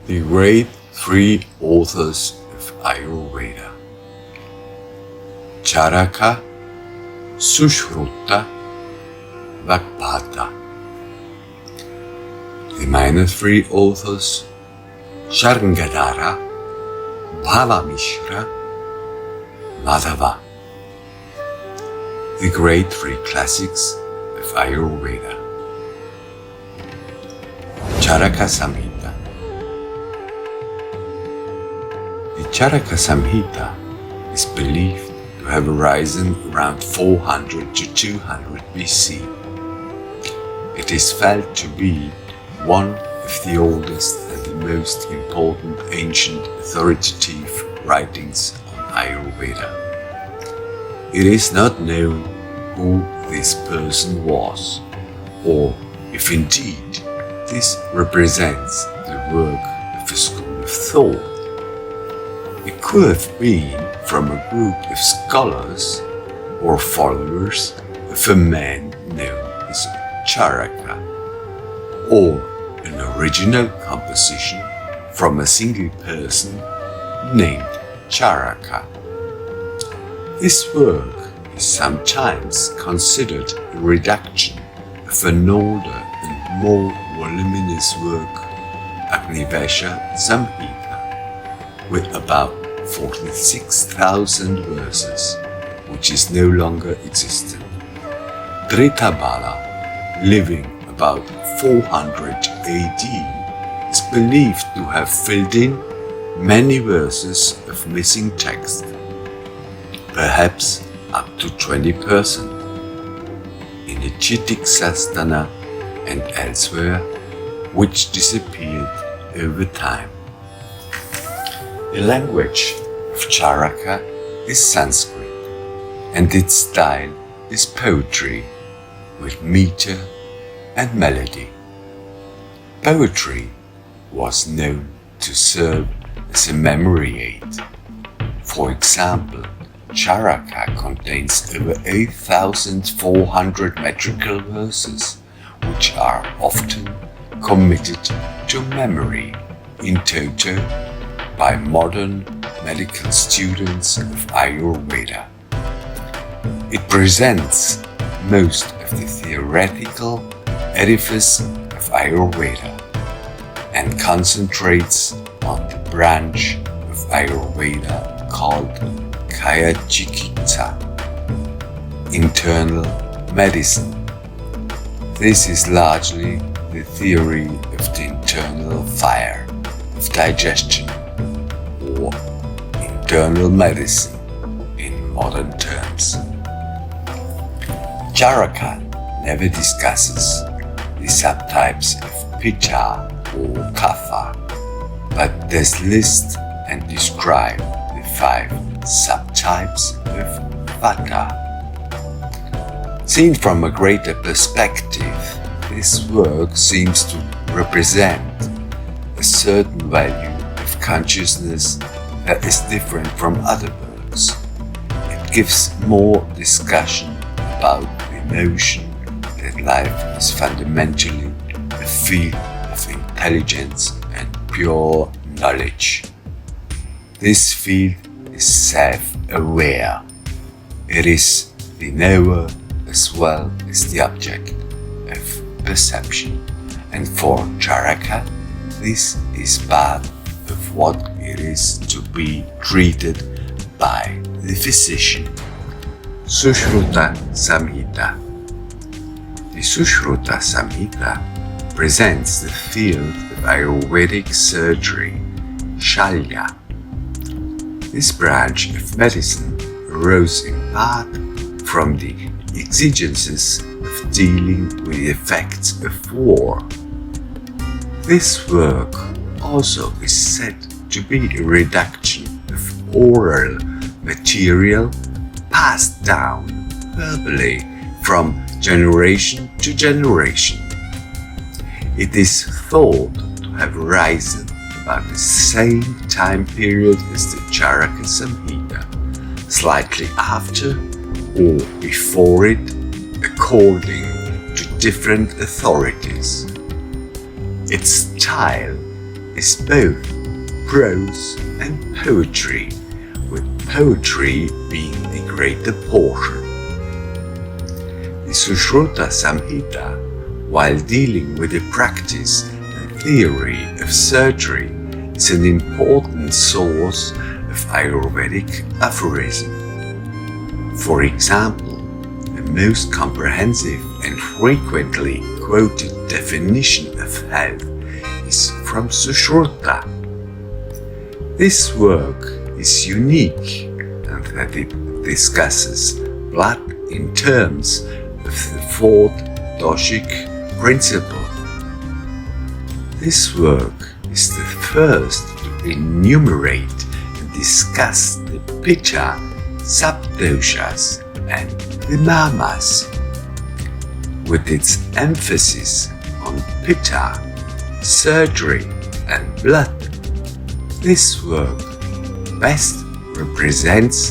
The great three authors of Ayurveda: Charaka, Sushruta, Vagbhata. The minor three authors: Sharngadhara, Bhavamishra, Madhava. The great three classics of Ayurveda. Charaka Samhita. The Charaka Samhita is believed to have arisen around 400 to 200 BC. It is felt to be one of the oldest and the most important ancient authoritative writings on Ayurveda. It is not known who this person was, or if indeed this represents the work of a school of thought. It could have been from a group of scholars or followers of a man known as Charaka, or an original composition from a single person named Charaka. This work is sometimes considered a reduction of an older and more voluminous work, Vedic Samhita, with about 46,000 verses, which is no longer existent. Dritabala, living about 400 AD, is believed to have filled in many verses of missing text, perhaps up to 20%, in the Vedic Sastana and elsewhere, which disappeared over time. The language of Charaka is Sanskrit, and its style is poetry with meter and melody. Poetry was known to serve as a memory aid. For example, Charaka contains over 8,400 metrical verses, which are often committed to memory in toto by modern medical students of Ayurveda. It presents most of the theoretical edifice of Ayurveda and concentrates on the branch of Ayurveda called Kaya Chikitsa, internal medicine. This is largely the theory of the internal fire of digestion, or internal medicine in modern terms. Charaka never discusses the subtypes of Pitta or Kapha, but does list and describe the 5 subtypes of Vata. Seen from a greater perspective, this work seems to represent a certain value of consciousness that is different from other works. It gives more discussion about the notion that life is fundamentally a field of intelligence and pure knowledge. This field is self-aware. It is the knower as well as the object of perception, and for Charaka, this is part of what it is to be treated by the physician. Sushruta Samhita. The Sushruta Samhita presents the field of Ayurvedic surgery, Shalya. This branch of medicine arose in part from the exigencies of dealing with the effects of war. This work also is said to be a reduction of oral material passed down verbally from generation to generation. It is thought to have arisen about the same time period as the Charaka Samhita, slightly after or before it, according to different authorities. Its style is both prose and poetry, with poetry being the greater portion. The Sushruta Samhita, while dealing with the practice and theory of surgery, is an important source of Ayurvedic aphorism. For example, the most comprehensive and frequently quoted definition of health is from Sushruta. This work is unique in that it discusses blood in terms of the fourth doshic principle. This work is the first to enumerate and discuss the pitta, subdoshas, and the mamas. With its emphasis on pitta, surgery, and blood, this work best represents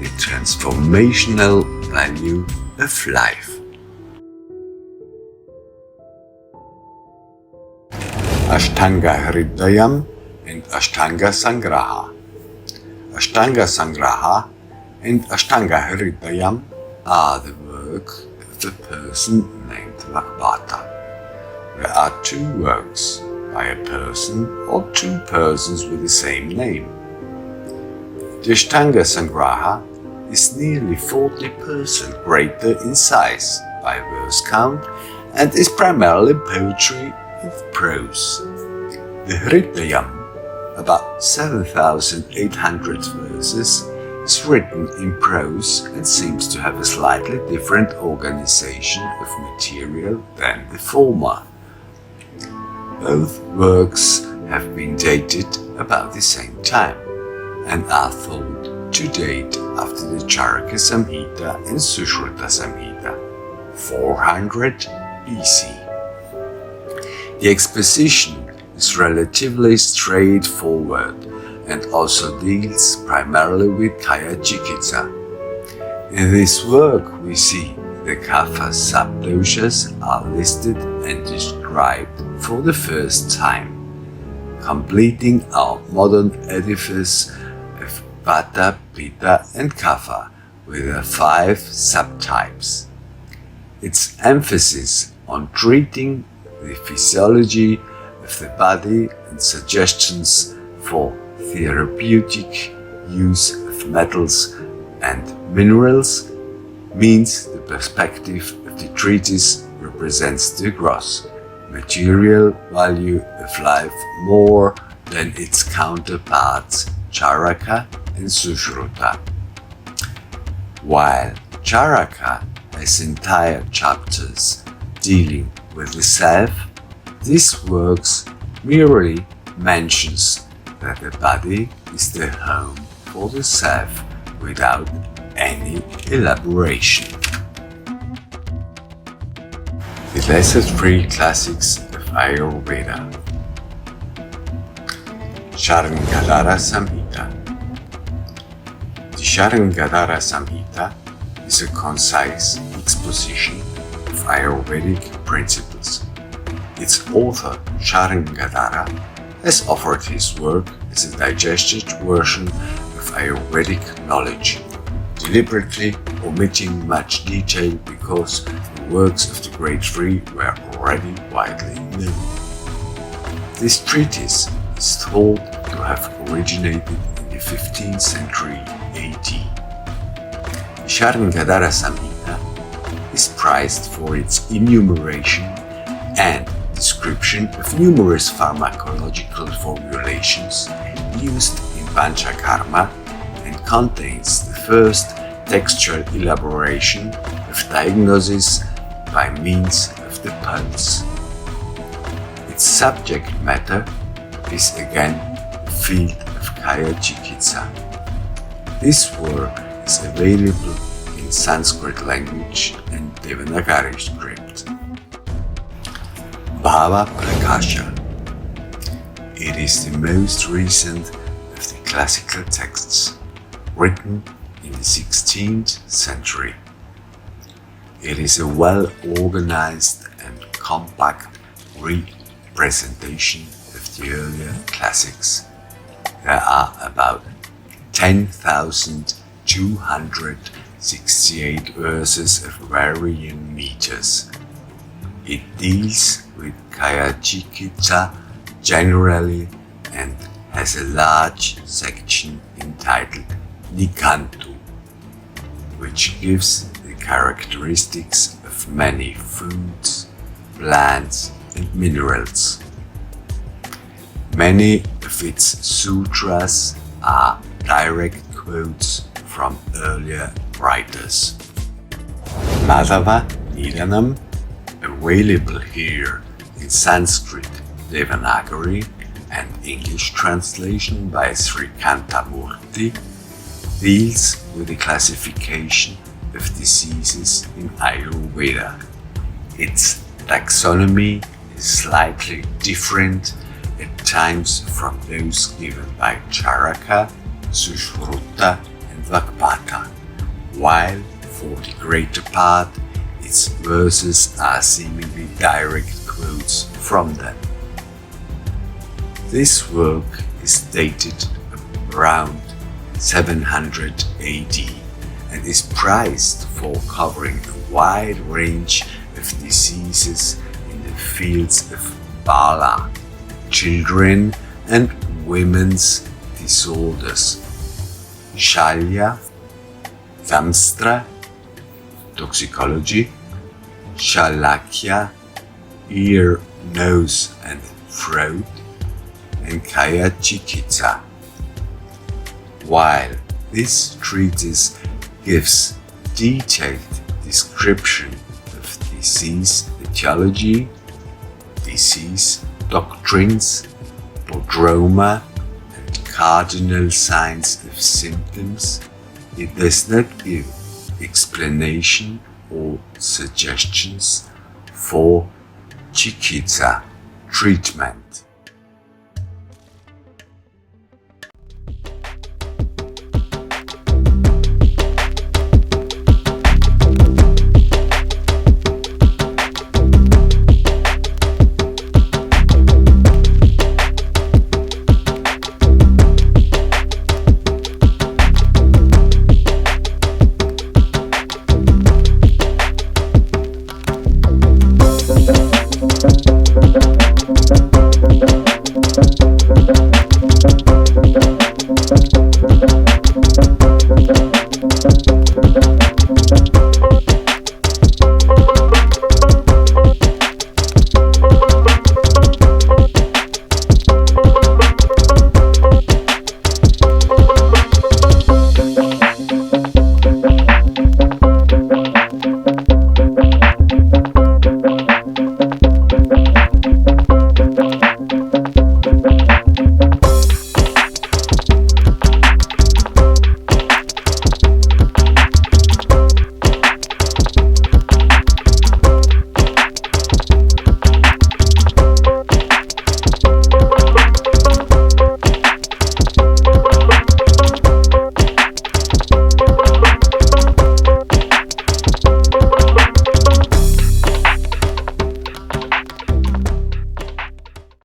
the transformational value of life. Ashtanga Hridayam and Ashtanga Sangraha. Ashtanga Sangraha and Ashtanga Hridayam are the work of a person named Vakvata. There are two works by a person or two persons with the same name. The Ashtanga Sangraha is nearly 40% greater in size by verse count and is primarily poetry and prose. The Hridayam, about 7,800 verses, is written in prose and seems to have a slightly different organization of material than the former. Both works have been dated about the same time and are thought to date after the Charaka Samhita and Sushruta Samhita, 400 BC. The exposition is relatively straightforward and also deals primarily with Kaya Chikitsa. In this work we see the Kapha subdoshas are listed and described for the first time, completing our modern edifice of Vata, Pitta and Kapha with their 5 subtypes. Its emphasis on treating the physiology of the body and suggestions for therapeutic use of metals and minerals means the perspective of the treatise represents the gross material value of life more than its counterparts Charaka and Sushruta. While Charaka has entire chapters dealing with the self, this works merely mentions that the body is the home for the self without any elaboration. The lesser 3 classics of Ayurveda. Sharangadhara Samhita. The Sharangadhara Samhita is a concise exposition of Ayurvedic principles. Its author, Sharangadhara, has offered his work as a digested version of Ayurvedic knowledge, deliberately omitting much detail because the works of the Great Three were already widely known. This treatise is thought to have originated in the 15th century AD. The Sharangadhara Samhita is prized for its enumeration and description of numerous pharmacological formulations used in Panchakarma and contains the first textual elaboration of diagnosis by means of the pulse. Its subject matter is again the field of Kaya Chikitsa. This work is available in Sanskrit language and Devanagari script. Bhava Prakasha. It is the most recent of the classical texts, written in the 16th century. It is a well-organized and compact representation of the earlier classics. There are about 10,268 verses of varying meters. It deals with Kaya Chikitsa generally and has a large section entitled Nikantu, which gives the characteristics of many foods, plants and minerals. Many of its sutras are direct quotes from earlier writers. Madhava Nidanam, available here in Sanskrit, Devanagari and English translation by Sri Kantamurti, deals with the classification of diseases in Ayurveda. Its taxonomy is slightly different at times from those given by Charaka, Sushruta and Vakpata, while for the greater part its verses are seemingly direct quotes from them. This work is dated around 700 AD and is prized for covering a wide range of diseases in the fields of Bala, children and women's disorders, Shalya, Samstra, toxicology, Shalakya, ear, nose and throat, and Kaya Chikitsa. While this treatise gives detailed description of disease etiology, disease doctrines, prodroma, and cardinal signs of symptoms, it does not give explanation or suggestions for chikitsa treatment.